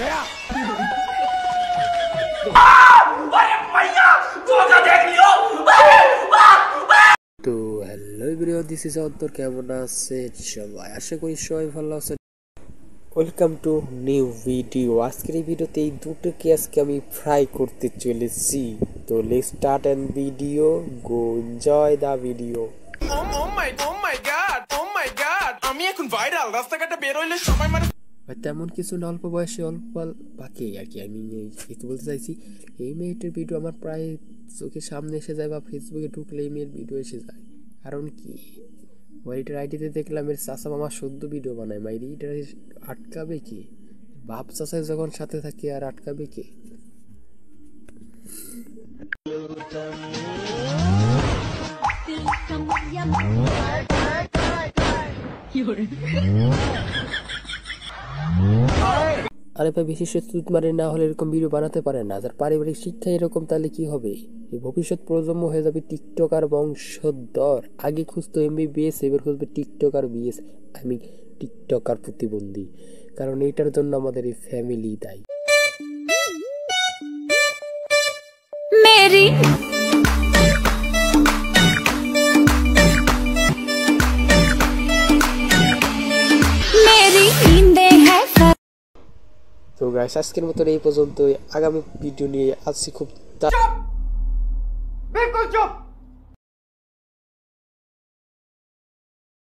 তো hello everyone, this is অন্তর। কেমন আছেন সবাই? আশা করি সবাই ভালো আছেন। Welcome to new video. আজকের এই ভিডিওতে এই দুটোকে আজকে আমি ফ্রাই করতে চলেছি। তো let's start and video, go enjoy the video. আমি এখন ভাইরাল, রাস্তাঘাটে বের হইলে সবাই মানে তেমন কিছু না, অল্প বয়সে অল্প বাকি আর কি। আমি কিছু বলতে চাইছি, এই মেয়েটার ভিডিও আমার প্রায় চোখের সামনে এসে যায়, বা ফেসবুকে ঢুকলে এই মেয়ের ভিডিও এসে যায়। কারণ কি, ওইটার আইডিতে দেখলাম এর চাচা মামা শুদ্ধ ভিডিও বানায়। মাইরি এটা আটকাবে কি? বাপ চাচাই যখন সাথে থাকে আর আটকাবে কি? আরে ভাই, বেশি সুদ মারে না হলে এরকম ভিডিও বানাতে পারে না। যার পারিবারিক শিক্ষা এরকম, তাহলে কি হবে? এই ভবিষ্যৎ প্রজন্ম হয়ে যাবে টিকটকার বংশধর। আগে খুঁজতো MBBS, এবার খুঁজবে টিকটকার BS। আমি টিকটকার প্রতিবন্ধী, কারণ এইটার জন্য আমাদের এই ফ্যামিলি দায়ী। তো গাইস, আজকের মতো এই পর্যন্তই। আগামী ভিডিও নিয়ে আসছি খুব। বিলকুল চুপ।